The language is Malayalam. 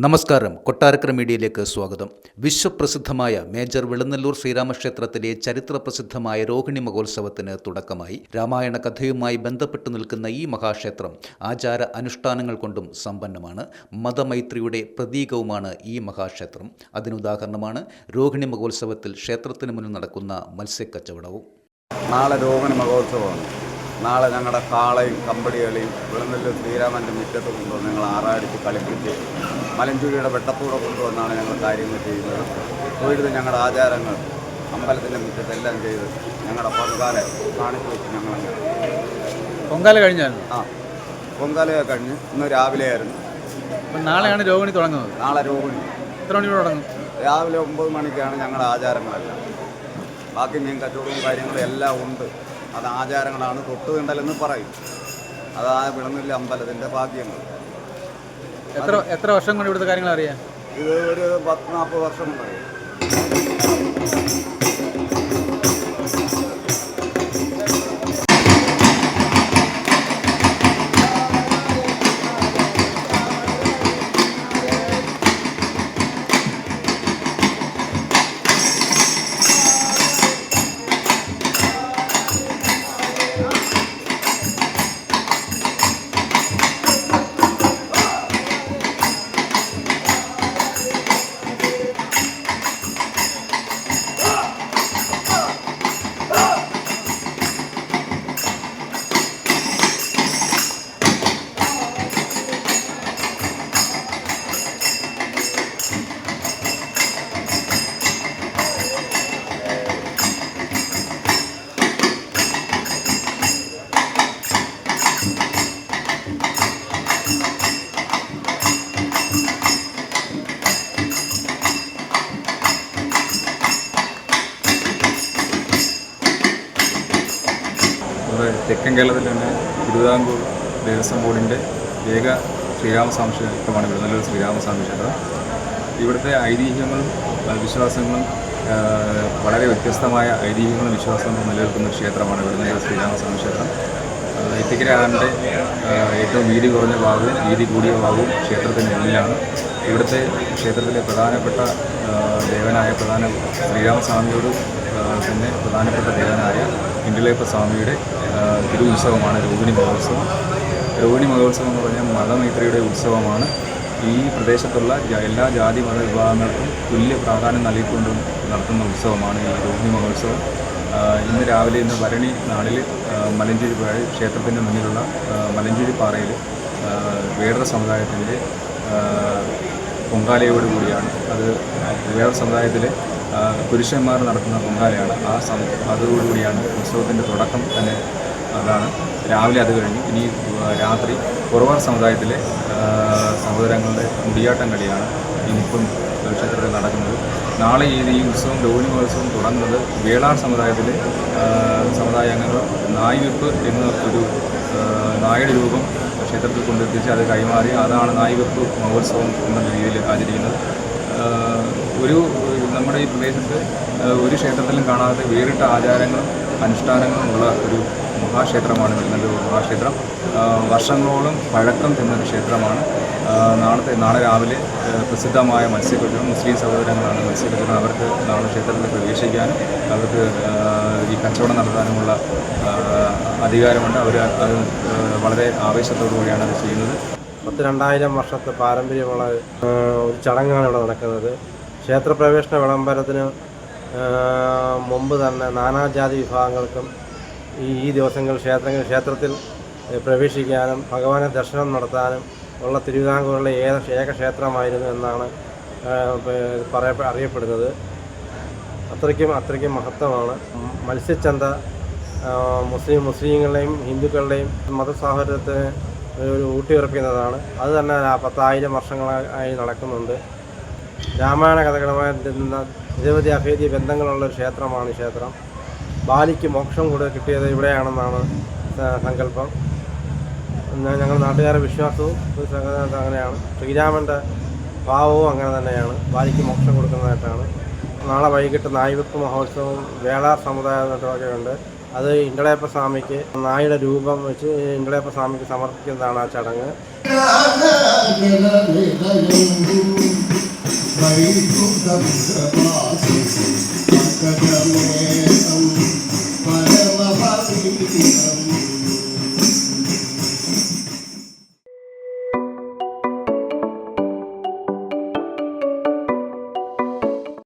നമസ്കാരം. കൊട്ടാരക്കര മീഡിയയിലേക്ക് സ്വാഗതം. വിശ്വപ്രസിദ്ധമായ മേജർ വിളനല്ലൂർ ശ്രീരാമക്ഷേത്രത്തിലെ ചരിത്രപ്രസിദ്ധമായ രോഹിണി മഹോത്സവത്തിന് തുടക്കമായി. രാമായണ കഥയുമായി ബന്ധപ്പെട്ടു നിൽക്കുന്ന ഈ മഹാക്ഷേത്രം ആചാര അനുഷ്ഠാനങ്ങൾ കൊണ്ടും സമ്പന്നമാണ്. മതമൈത്രിയുടെ പ്രതീകവുമാണ് ഈ മഹാക്ഷേത്രം. അതിനുദാഹരണമാണ് രോഹിണി മഹോത്സവത്തിൽ ക്ഷേത്രത്തിന് മുന്നിൽ നടക്കുന്ന മത്സ്യക്കച്ചവടവും. നാളെ രോഹിണി മഹോത്സവമാണ്. നാളെ ഞങ്ങളുടെ കാളയും കമ്പടികളിയും വിളനല്ലൂർ ശ്രീരാമൻ്റെ മുറ്റത്ത് കൊണ്ടുവന്ന് ഞങ്ങൾ ആറാടിച്ച് കളിപ്പിച്ച് മലഞ്ചുഴിയുടെ വെട്ടത്തൂടെ കൊണ്ടുവന്നാണ് ഞങ്ങൾ കാര്യങ്ങൾ ചെയ്യുന്നത്. തൊഴുത് ഞങ്ങളുടെ ആചാരങ്ങൾ അമ്പലത്തിൻ്റെ മുറ്റത്തെല്ലാം ചെയ്ത് ഞങ്ങളുടെ പൊങ്കാല കാണിച്ചു വെച്ച് ഞങ്ങളങ്ങനെ പൊങ്കാല കഴിഞ്ഞായിരുന്നു. പൊങ്കാലയൊക്കെ കഴിഞ്ഞ് ഇന്ന് രാവിലെ ആയിരുന്നു. നാളെയാണ് രോഹിണി തുടങ്ങുന്നത്. നാളെ രോഹിണി എത്ര മണിയോട് തുടങ്ങും? രാവിലെ 9 മണിക്കാണ് ഞങ്ങളുടെ ആചാരങ്ങളെല്ലാം. ബാക്കി മീൻ കച്ചവടവും കാര്യങ്ങളും എല്ലാം ഉണ്ട്. അത് ആചാരങ്ങളാണ്. തൊട്ടുതണ്ടലെന്ന് പറയും. അതാ വിളനല്ലൂർ അമ്പലത്തിൻ്റെ ഭാഗ്യങ്ങൾ. എത്ര വർഷം കൊണ്ട് ഇവിടുത്തെ കാര്യങ്ങൾ അറിയാം? ഇത് ഒരു 10-40 വർഷം കൊണ്ട് അറിയാം. തെക്കൻ കേരളത്തിൽ തന്നെ തിരുവിതാംകൂർ ദേവസ്വം ബോർഡിൻ്റെ ഏക ശ്രീരാമസ്വാമി ക്ഷേത്രമാണ് വിളനല്ലൂർ ശ്രീരാമസ്വാമി ക്ഷേത്രം. ഇവിടുത്തെ ഐതിഹ്യങ്ങളും വിശ്വാസങ്ങളും വളരെ വ്യത്യസ്തമായ ഐതിഹ്യങ്ങളും വിശ്വാസങ്ങളും നിലനിൽക്കുന്ന ഒരു ക്ഷേത്രമാണ് വിളനല്ലൂർ ശ്രീരാമസ്വാമി ക്ഷേത്രം. എത്തിക്കര ആറിൻ്റെ ഏറ്റവും വീതി കുറഞ്ഞ ഭാഗവും വീതി കൂടിയ ഭാഗവും ക്ഷേത്രത്തിന് മുന്നിലാണ്. ഇവിടുത്തെ ക്ഷേത്രത്തിലെ പ്രധാനപ്പെട്ട ദേവനായ ശ്രീരാമസ്വാമിയോട് തന്നെ പ്രധാനപ്പെട്ട ദേവനായ ഇണ്ടിളയപ്പ സ്വാമിയുടെ തിരു ഉത്സവമാണ് രോഹിണി മഹോത്സവം. രോഹിണി മഹോത്സവം എന്ന് പറഞ്ഞാൽ മതമൈത്രിയുടെ ഉത്സവമാണ്. ഈ പ്രദേശത്തുള്ള എല്ലാ ജാതി മത വിഭാഗങ്ങൾക്കും തുല്യ പ്രാധാന്യം നൽകിക്കൊണ്ട് നടത്തുന്ന ഉത്സവമാണ് ഈ രോഹിണി മഹോത്സവം. ഇന്ന് രാവിലെ ഭരണി നാളിൽ മലഞ്ചേരി ക്ഷേത്രത്തിൻ്റെ മുന്നിലുള്ള മലഞ്ചേരി പാറയിൽ വേടർ സമുദായത്തിൻ്റെ പൊങ്കാലയോട് കൂടിയാണ്. അത് വേടർ സമുദായത്തിലെ പുരുഷന്മാർ നടത്തുന്ന പൊങ്കാലയാണ്. അതോടുകൂടിയാണ് ഉത്സവത്തിൻ്റെ തുടക്കം തന്നെ. അതാണ് രാവിലെ അത് കഴിഞ്ഞു. ഇനി രാത്രി കുറവാർ സമുദായത്തിലെ സഹോദരങ്ങളുടെ മുടിയാട്ടം കളിയാണ് ഇനിയിപ്പം ക്ഷേത്രത്തിൽ നടക്കുന്നത്. നാളെ ഈ ഉത്സവം രോഹിണി മഹോത്സവം തുടങ്ങുന്നത് വേളാർ സമുദായത്തിലെ സമുദായ അംഗങ്ങൾ നായിവെപ്പ് എന്ന ഒരു നായയുടെ രൂപം ക്ഷേത്രത്തിൽ കൊണ്ടെത്തിച്ച് അത് കൈമാറി അതാണ് നായിവെപ്പ് മഹോത്സവം എന്ന രീതിയിൽ ആചരിക്കുന്നത്. നമ്മുടെ ഈ പ്രദേശത്ത് ഒരു ക്ഷേത്രത്തിലും കാണാതെ വേറിട്ട ആചാരങ്ങളും അനുഷ്ഠാനങ്ങളും ഉള്ള ഒരു മഹാക്ഷേത്രമാണ് വിളനല്ലൂർ മഹാക്ഷേത്രം. വർഷങ്ങളോളം പഴക്കം ചെന്നൊരു ക്ഷേത്രമാണ്. നാളെ രാവിലെ പ്രസിദ്ധമായ മത്സ്യക്കച്ചവടം മുസ്ലിം സഹോദരങ്ങളാണ് മത്സ്യക്കച്ചവടം. അവർക്ക് നാളെ ക്ഷേത്രത്തിൽ പ്രവേശിക്കാനും അവർക്ക് ഈ കച്ചവടം നടത്താനുമുള്ള അധികാരമുണ്ട്. അവർ അത് വളരെ ആവേശത്തോടു കൂടിയാണ് അത് ചെയ്യുന്നത്. 2000 വർഷത്തെ പാരമ്പര്യമുള്ള ഒരു ചടങ്ങാണ് ഇവിടെ നടക്കുന്നത്. ക്ഷേത്രപ്രവേശന വിളംബരത്തിന് മുമ്പ് തന്നെ നാനാജാതി വിഭാഗങ്ങൾക്കും ഈ ദിവസങ്ങൾ ക്ഷേത്രത്തിൽ പ്രവേശിക്കാനും ഭഗവാനെ ദർശനം നടത്താനും ഉള്ള തിരുവിതാംകൂറിലെ ഏക ക്ഷേത്രമായിരുന്നു എന്നാണ് അറിയപ്പെടുന്നത്. അത്രയ്ക്കും മഹത്വമാണ്. മത്സ്യച്ചന്ത മുസ്ലിങ്ങളുടെയും ഹിന്ദുക്കളുടെയും മതസൗഹാർദ്ദത്തിന് ഊട്ടിയുറപ്പിക്കുന്നതാണ്. അത് തന്നെ 10,000 വർഷങ്ങളായി നടക്കുന്നുണ്ട്. രാമായണ കഥകളുമായി നിരവധി അഭേദ്യ ബന്ധങ്ങളുള്ളൊരു ക്ഷേത്രമാണ് ഈ ക്ഷേത്രം. ബാലിക്ക് മോക്ഷം കൂടെ കിട്ടിയത് ഇവിടെയാണെന്നാണ് സങ്കല്പം. ഞങ്ങൾ നാട്ടുകാരുടെ വിശ്വാസവും അങ്ങനെയാണ്. ശ്രീരാമൻ്റെ ഭാവവും അങ്ങനെ തന്നെയാണ്. ബാലിക്ക് മോക്ഷം കൊടുക്കുന്നതായിട്ടാണ്. നാളെ വൈകിട്ട് നായിവെപ്പ് മഹോത്സവവും വേളാർ സമുദായമൊക്കെ ഉണ്ട്. അത് ഇണ്ടിളയപ്പ സ്വാമിക്ക് നായയുടെ രൂപം വെച്ച് ഇണ്ടിളയപ്പ സ്വാമിക്ക് സമർപ്പിക്കുന്നതാണ് ആ ചടങ്ങ്. പരമഭീരം